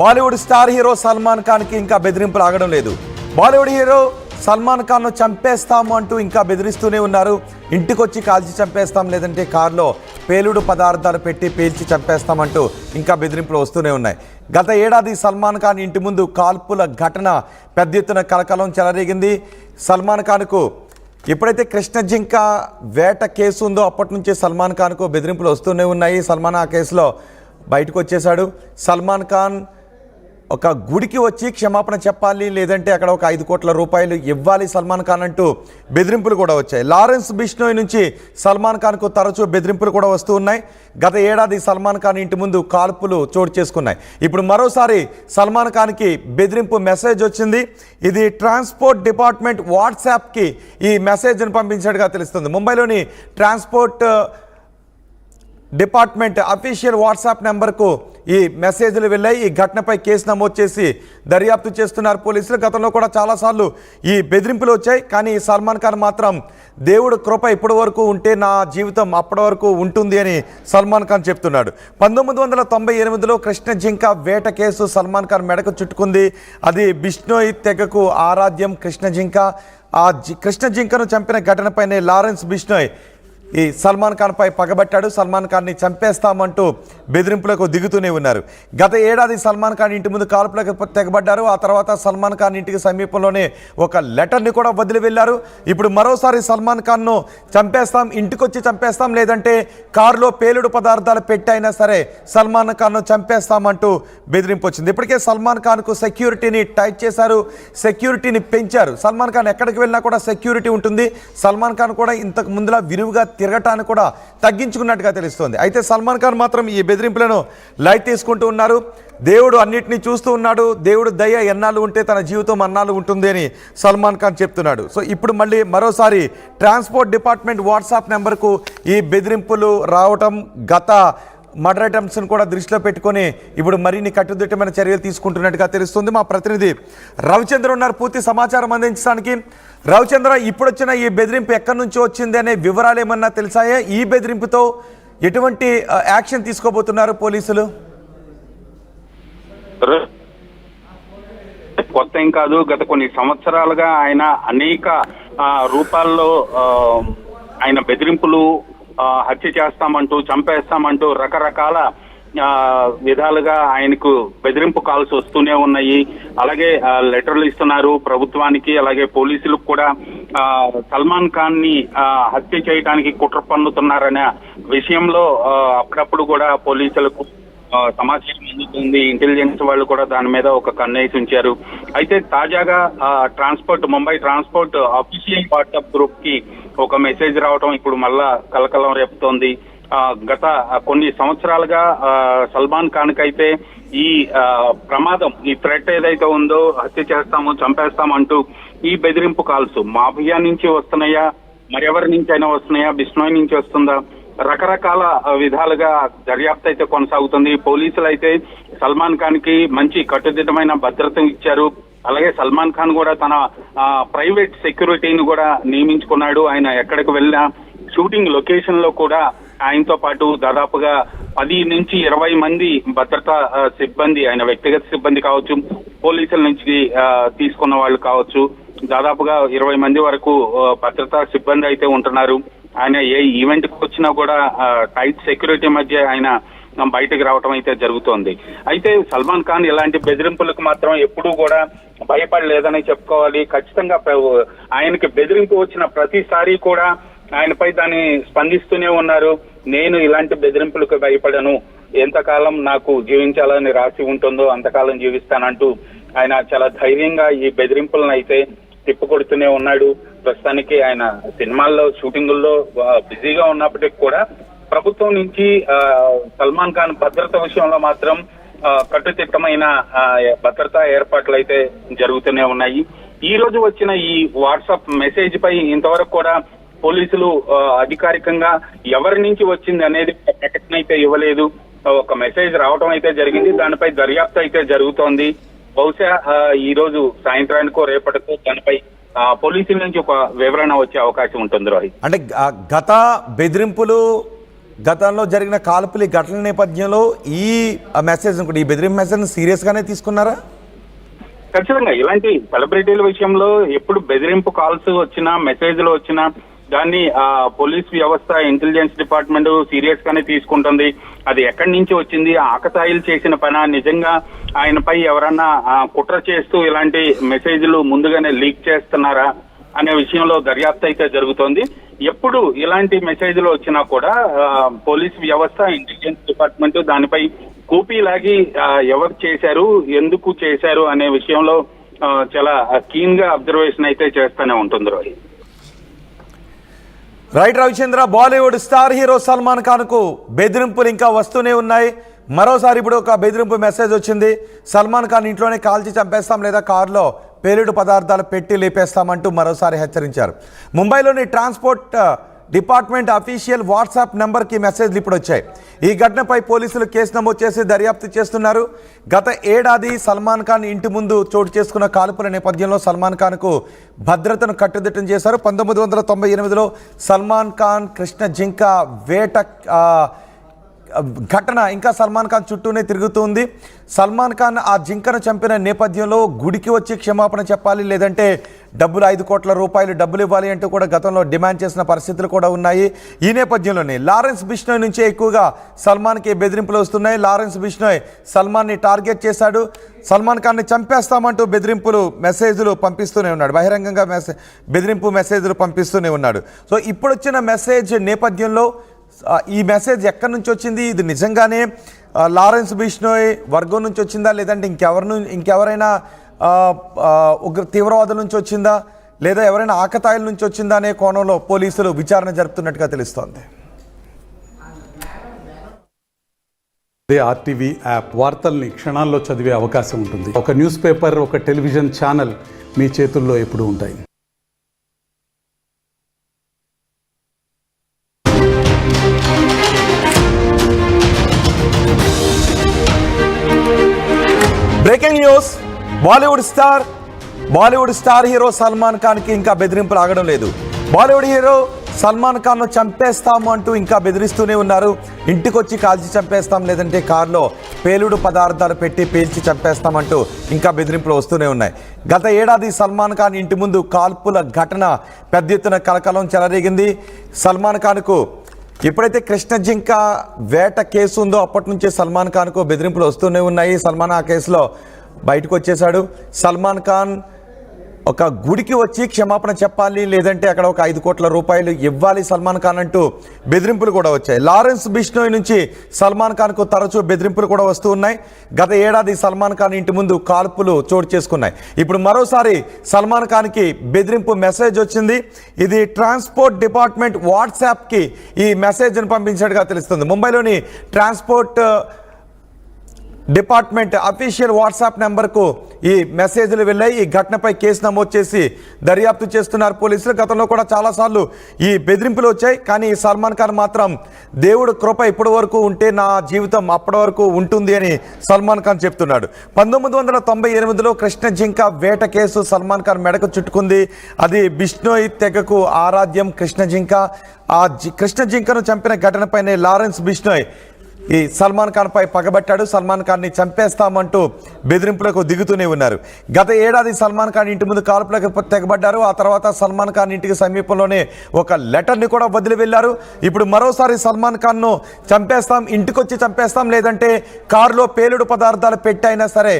Bollywood star hero Salman ఖాన్కి ఇంకా బెదిరింపులు ఆగడం లేదు. బాలీవుడ్ హీరో సల్మాన్ ఖాన్ను చంపేస్తాము అంటూ ఇంకా బెదిరిస్తూనే ఉన్నారు. ఇంటికొచ్చి కాల్చి చంపేస్తాం, లేదంటే కారులో పేలుడు పదార్థాలు పెట్టి పేల్చి చంపేస్తామంటూ ఇంకా బెదిరింపులు వస్తూనే ఉన్నాయి. గత ఏడాది సల్మాన్ ఖాన్ ఇంటి ముందు కాల్పుల ఘటన పెద్ద ఎత్తున కలకలం చెలరేగింది. సల్మాన్ ఖాన్కు ఎప్పుడైతే కృష్ణ జింక వేట కేసు ఉందో అప్పటి నుంచే సల్మాన్ ఖాన్కు బెదిరింపులు వస్తూనే ఉన్నాయి. సల్మాన్ ఆ కేసులో బయటకు వచ్చేశాడు. సల్మాన్ ఖాన్ ఒక గుడికి వచ్చి క్షమాపణ చెప్పాలి, లేదంటే అక్కడ ఒక 5 కోట్ల రూపాయలు ఇవ్వాలి సల్మాన్ ఖాన్ అంటూ బెదిరింపులు కూడా వచ్చాయి. లారెన్స్ బిష్నోయ్ నుంచి సల్మాన్ ఖాన్కు తరచూ బెదిరింపులు కూడా వస్తూ ఉన్నాయి. గత ఏడాది సల్మాన్ ఖాన్ ఇంటి ముందు కాల్పులు చోటు చేసుకున్నాయి. ఇప్పుడు మరోసారి సల్మాన్ ఖాన్కి బెదిరింపు మెసేజ్ వచ్చింది. ఇది ట్రాన్స్పోర్ట్ డిపార్ట్మెంట్ వాట్సాప్కి ఈ మెసేజ్ను పంపించినట్టుగా తెలుస్తుంది. ముంబైలోని ట్రాన్స్పోర్ట్ డిపార్ట్మెంట్ అఫీషియల్ వాట్సాప్ నెంబర్కు ఈ మెసేజ్లు వెళ్ళాయి. ఈ ఘటనపై కేసు నమోదు చేసి దర్యాప్తు చేస్తున్నారు పోలీసులు. గతంలో కూడా చాలాసార్లు ఈ బెదిరింపులు వచ్చాయి. కానీ సల్మాన్ ఖాన్ మాత్రం దేవుడు కృప ఇప్పటి వరకు ఉంటే నా జీవితం అప్పటి వరకు ఉంటుంది అని సల్మాన్ ఖాన్ చెప్తున్నాడు. 1998లో కృష్ణ జింక వేట కేసు సల్మాన్ ఖాన్ మెడకు చుట్టుకుంది. అది బిష్నోయ్ తెగకు ఆరాధ్యం కృష్ణ జింక. ఆ కృష్ణ జింకను చంపిన ఘటనపైనే లారెన్స్ బిష్నోయ్ ఈ సల్మాన్ ఖాన్ పై పగబట్టాడు. సల్మాన్ ఖాన్ని చంపేస్తామంటూ బెదిరింపులకు దిగుతూనే ఉన్నారు. గత ఏడాది సల్మాన్ ఖాన్ ఇంటి ముందు కాల్పులకు తెగబడ్డారు. ఆ తర్వాత సల్మాన్ ఖాన్ ఇంటికి సమీపంలోనే ఒక లెటర్ని కూడా వదిలి వెళ్ళారు. ఇప్పుడు మరోసారి సల్మాన్ ఖాన్ను చంపేస్తాం, ఇంటికొచ్చి చంపేస్తాం, లేదంటే కారులో పేలుడు పదార్థాలు పెట్టైనా సరే సల్మాన్ ఖాన్ను చంపేస్తామంటూ బెదిరింపు వచ్చింది. ఇప్పటికే సల్మాన్ ఖాన్కు సెక్యూరిటీని టైట్ చేశారు, సెక్యూరిటీని పెంచారు. సల్మాన్ ఖాన్ ఎక్కడికి వెళ్ళినా కూడా సెక్యూరిటీ ఉంటుంది. సల్మాన్ ఖాన్ కూడా ఇంతకు ముందులా విరివిగా తిరగటాన్ని కూడా తగ్గించుకున్నట్టుగా తెలుస్తోంది. అయితే సల్మాన్ ఖాన్ మాత్రం ఈ బెదిరింపులను లైట్ తీసుకుంటూ ఉన్నారు. దేవుడు అన్నిటినీ చూస్తూ ఉన్నాడు, దేవుడు దయ ఎన్నాళ్ళు ఉంటే తన జీవితం అన్నాళ్ళు ఉంటుంది అని సల్మాన్ ఖాన్ చెప్తున్నాడు. సో ఇప్పుడు మళ్ళీ మరోసారి ట్రాన్స్పోర్ట్ డిపార్ట్మెంట్ వాట్సాప్ నెంబర్కు ఈ బెదిరింపులు రావటం, గత మర్డర్ అటెంప్ట్స్ను కూడా దృష్టిలో పెట్టుకొని ఇప్పుడు మరిన్ని కట్టుదిట్టమైన చర్యలు తీసుకుంటున్నట్టుగా తెలుస్తుంది. మా ప్రతినిధి రవిచంద్ర ఉన్నారు పూర్తి సమాచారం అందించడానికి. రవిచంద్ర, ఇప్పుడు వచ్చిన ఈ బెదిరింపు ఎక్కడి నుంచి వచ్చింది అనే వివరాలు ఏమన్నా తెలిసాయా? ఈ బెదిరింపుతో ఎటువంటి యాక్షన్ తీసుకోబోతున్నారు పోలీసులు? కొత్త ఏం కాదు, గత కొన్ని సంవత్సరాలుగా ఆయన అనేక రూపాల్లో ఆయన బెదిరింపులు, హత్య చేస్తామంటూ, చంపేస్తామంటూ రకరకాల విధాలుగా ఆయనకు బెదిరింపు కాల్స్ వస్తూనే ఉన్నాయి. అలాగే లెటర్లు ఇస్తున్నారు ప్రభుత్వానికి, అలాగే పోలీసులకు కూడా సల్మాన్ ఖాన్ ని హత్య చేయడానికి కుట్ర పన్నుతున్నారనే విషయంలో అప్పుడప్పుడు కూడా పోలీసులకు సమాచారం అందుతుంది. ఇంటెలిజెన్స్ వాళ్ళు కూడా దాని మీద ఒక కన్నేసి ఉంచారు. అయితే తాజాగా Mumbai transport official WhatsApp group కి ఒక మెసేజ్ రావడం ఇప్పుడు మళ్ళా కలకలం రేపుతోంది. గత కొన్ని సంవత్సరాలుగా సల్మాన్ ఖాన్ కైతే ఈ ప్రమాదం, ఈ థ్రెట్ ఏదైతే ఉందో, హత్య చేస్తాము, చంపేస్తామంటూ ఈ బెదిరింపు కాల్స్ మాఫియా నుంచి వస్తున్నాయా, మరెవరి నుంచి అయినా వస్తున్నాయా, బిష్నోయ్ నుంచి వస్తుందా, రకరకాల విధాలుగా దర్యాప్తు అయితే కొనసాగుతుంది. పోలీసులు అయితే సల్మాన్ ఖాన్ కి మంచి కట్టుదిట్టమైన భద్రత ఇచ్చారు. అలాగే సల్మాన్ ఖాన్ కూడా తన ప్రైవేట్ సెక్యూరిటీని కూడా నియమించుకున్నాడు. ఆయన ఎక్కడికి వెళ్ళినా షూటింగ్ లొకేషన్ లో కూడా ఆయనతో పాటు దాదాపుగా 10 నుంచి 20 మంది భద్రతా సిబ్బంది, ఆయన వ్యక్తిగత సిబ్బంది కావచ్చు, పోలీసుల నుంచి తీసుకున్న వాళ్ళు కావచ్చు, దాదాపుగా 20 మంది వరకు భద్రతా సిబ్బంది అయితే ఉంటున్నారు. ఆయన ఏ ఈవెంట్ కి వచ్చినా కూడా టైట్ సెక్యూరిటీ మధ్య ఆయన బయటకు రావటం అయితే జరుగుతోంది. అయితే సల్మాన్ ఖాన్ ఇలాంటి బెదిరింపులకు మాత్రం ఎప్పుడూ కూడా భయపడలేదని చెప్పుకోవాలి. ఖచ్చితంగా ఆయనకి బెదిరింపు వచ్చిన ప్రతిసారి కూడా ఆయనపై దాన్ని స్పందిస్తూనే ఉన్నారు. నేను ఇలాంటి బెదిరింపులకు భయపడను, ఎంతకాలం నాకు జీవించాలని రాసి ఉంటుందో అంతకాలం జీవిస్తానంటూ ఆయన చాలా ధైర్యంగా ఈ బెదిరింపులను అయితే తిప్పుకొడుతూనే ఉన్నాడు. ప్రస్తుతానికి ఆయన సినిమాల్లో షూటింగుల్లో బిజీగా ఉన్నప్పటికీ కూడా ప్రభుత్వం నుంచి సల్మాన్ ఖాన్ భద్రత విషయంలో మాత్రం కట్టుదిట్టమైన భద్రతా ఏర్పాట్లు అయితే జరుగుతూనే ఉన్నాయి. ఈ రోజు వచ్చిన ఈ వాట్సాప్ మెసేజ్ పై ఇంతవరకు కూడా పోలీసులు అధికారికంగా ఎవరి నుంచి వచ్చింది అనేది ప్రకటన అయితే ఇవ్వలేదు. ఒక మెసేజ్ రావడం అయితే జరిగింది, దానిపై దర్యాప్తు అయితే జరుగుతోంది. బహుశా ఈ రోజు సాయంత్రానికో రేపటికో దానిపై పోలీసుల నుంచి ఒక వివరణ వచ్చే అవకాశం ఉంటుంది. రోహిత్, అంటే గత బెదిరింపులు గతంలో జరిగిన కాల్పుల ఘటన నేపథ్యంలో ఈ మెసేజ్ ఈ బెదిరింపు మెసేజ్ సీరియస్గానే తీసుకున్నారా? ఖచ్చితంగా ఇలాంటి సెలబ్రిటీల విషయంలో ఎప్పుడు బెదిరింపు కాల్స్ వచ్చినా మెసేజ్లు వచ్చినా దాన్ని పోలీస్ వ్యవస్థ ఇంటెలిజెన్స్ డిపార్ట్మెంట్ సీరియస్ గానే తీసుకుంటుంది. అది ఎక్కడి నుంచి వచ్చింది, ఆకతాయిలు చేసిన పని, నిజంగా ఆయనపై ఎవరన్నా కుట్ర చేస్తూ ఇలాంటి మెసేజ్లు ముందుగానే లీక్ చేస్తున్నారా అనే విషయంలో దర్యాప్తు అయితే జరుగుతోంది. ఎప్పుడు ఇలాంటి మెసేజ్లు వచ్చినా కూడా పోలీస్ వ్యవస్థ ఇంటెలిజెన్స్ డిపార్ట్మెంట్ దానిపై కూపీలాగి ఎవరు చేశారు, ఎందుకు చేశారు అనే విషయంలో చాలా కీన్ గా అబ్జర్వేషన్ అయితే చేస్తూనే ఉంటుంది Rohit. Right Ravichandra, Bollywood star hero Salman Khan కు బెదిరింపులు ఇంకా వస్తూనే ఉన్నాయి. మరోసారి ఇప్పుడు ఒక బెదిరింపు మెసేజ్ వచ్చింది. సల్మాన్ ఖాన్ ఇంట్లోనే కాల్చి చంపేస్తాం లేదా కారులో పేలుడు పదార్థాలు పెట్టి లేపేస్తామంటూ మరోసారి హెచ్చరించారు. ముంబైలోని ట్రాన్స్పోర్ట్ డిపార్ట్మెంట్ అఫీషియల్ వాట్సాప్ నెంబర్కి మెసేజ్లు ఇప్పుడు వచ్చాయి. ఈ ఘటనపై పోలీసులు కేసు నమోదు చేసి దర్యాప్తు చేస్తున్నారు. గత ఏడాది సల్మాన్ ఖాన్ ఇంటి ముందు చోటు చేసుకున్న కాల్పుల నేపథ్యంలో సల్మాన్ ఖాన్కు భద్రతను కట్టుదిట్టం చేశారు. 1998లో సల్మాన్ ఖాన్ కృష్ణ జింక వేట ఘటన ఇంకా సల్మాన్ ఖాన్ చుట్టూనే తిరుగుతుంది. సల్మాన్ ఖాన్ ఆ జింకను చంపిన నేపథ్యంలో గుడికి వచ్చి క్షమాపణ చెప్పాలి, లేదంటే డబ్బులు 5 కోట్ల రూపాయలు డబ్బులు ఇవ్వాలి అంటూ కూడా గతంలో డిమాండ్ చేసిన పరిస్థితులు కూడా ఉన్నాయి. ఈ నేపథ్యంలోనే లారెన్స్ బిష్నోయ్ నుంచే ఎక్కువగా సల్మాన్కి బెదిరింపులు వస్తున్నాయి. లారెన్స్ బిష్నోయ్ సల్మాన్ని టార్గెట్ చేశాడు. సల్మాన్ ఖాన్ని చంపేస్తామంటూ బెదిరింపులు మెసేజ్లు పంపిస్తూనే ఉన్నాడు. బహిరంగంగా బెదిరింపు మెసేజ్లు పంపిస్తూనే ఉన్నాడు. సో ఇప్పుడు వచ్చిన మెసేజ్ నేపథ్యంలో ఈ మెసేజ్ ఎక్కడి నుంచి వచ్చింది, ఇది నిజంగానే లారెన్స్ బిష్నోయ్ వర్గం నుంచి వచ్చిందా, లేదంటే ఇంకెవరైనా తీవ్రవాదుల నుంచి వచ్చిందా, లేదా ఎవరైనా ఆకతాయిల నుంచి వచ్చిందా అనే కోణంలో పోలీసులు విచారణ జరుపుతున్నట్టుగా తెలుస్తోంది. ఆర్టీవీ యాప్ వార్తల్ని క్షణాల్లో చదివే అవకాశం ఉంటుంది. ఒక న్యూస్ పేపర్, ఒక టెలివిజన్ ఛానల్ మీ చేతుల్లో ఎప్పుడూ ఉంటాయి. Breaking news, Bollywood star hero Salman ఖాన్కి ఇంకా బెదిరింపులు ఆగడం లేదు. బాలీవుడ్ హీరో సల్మాన్ ఖాన్ను చంపేస్తాము అంటూ ఇంకా బెదిరిస్తూనే ఉన్నారు. ఇంటికొచ్చి కాల్చి చంపేస్తాం, లేదంటే కారులో పేలుడు పదార్థాలు పెట్టి పేల్చి చంపేస్తామంటూ ఇంకా బెదిరింపులు వస్తూనే ఉన్నాయి. గత ఏడాది సల్మాన్ ఖాన్ ఇంటి ముందు కాల్పుల ఘటన పెద్ద ఎత్తున కలకలం చెలరేగింది. సల్మాన్ ఖాన్కు ఎప్పుడైతే కృష్ణ జింక వేట కేసు ఉందో అప్పటి నుంచే సల్మాన్ ఖాన్కు బెదిరింపులు వస్తూనే ఉన్నాయి. సల్మాన్ ఆ కేసులో బయటకు వచ్చేశాడు. సల్మాన్ ఖాన్ ఒక గుడికి వచ్చి క్షమాపణ చెప్పాలి, లేదంటే అక్కడ ఒక 5 కోట్ల రూపాయలు ఇవ్వాలి సల్మాన్ ఖాన్ అంటూ బెదిరింపులు కూడా వచ్చాయి. లారెన్స్ బిష్నోయ్ నుంచి సల్మాన్ ఖాన్కు తరచూ బెదిరింపులు కూడా వస్తూ ఉన్నాయి. గత ఏడాది సల్మాన్ ఖాన్ ఇంటి ముందు కాల్పులు చోటు చేసుకున్నాయి. ఇప్పుడు మరోసారి సల్మాన్ ఖాన్కి బెదిరింపు మెసేజ్ వచ్చింది. ఇది ట్రాన్స్పోర్ట్ డిపార్ట్మెంట్ వాట్సాప్కి ఈ మెసేజ్ను పంపించినట్టుగా తెలుస్తుంది. ముంబైలోని ట్రాన్స్పోర్ట్ డిపార్ట్మెంట్ అఫీషియల్ వాట్సాప్ నెంబర్కు ఈ మెసేజ్లు వెళ్ళాయి. ఈ ఘటనపై కేసు నమోదు చేసి దర్యాప్తు చేస్తున్నారు పోలీసులు. గతంలో కూడా చాలాసార్లు ఈ బెదిరింపులు వచ్చాయి, కానీ సల్మాన్ ఖాన్ మాత్రం దేవుడు కృప ఇప్పటి వరకు ఉంటే నా జీవితం అప్పటి వరకు ఉంటుంది అని సల్మాన్ ఖాన్ చెప్తున్నాడు. 1998లో కృష్ణ జింక వేట కేసు సల్మాన్ ఖాన్ మెడకు చుట్టుకుంది. అది బిష్నోయ్ తెగకు ఆరాధ్యం కృష్ణ జింక. ఆ కృష్ణ జింకను చంపిన ఘటనపైనే లారెన్స్ బిష్నోయ్ ఈ సల్మాన్ ఖాన్ పై పగబట్టాడు. సల్మాన్ ఖాన్ని చంపేస్తామంటూ బెదిరింపులకు దిగుతూనే ఉన్నారు. గత ఏడాది సల్మాన్ ఖాన్ ఇంటి ముందు కాల్పులకు తెగబడ్డారు. ఆ తర్వాత సల్మాన్ ఖాన్ ఇంటికి సమీపంలోనే ఒక లెటర్ని కూడా వదిలి వెళ్ళారు. ఇప్పుడు మరోసారి సల్మాన్ ఖాన్ను చంపేస్తాం, ఇంటికొచ్చి చంపేస్తాం, లేదంటే కారులో పేలుడు పదార్థాలు పెట్టైనా సరే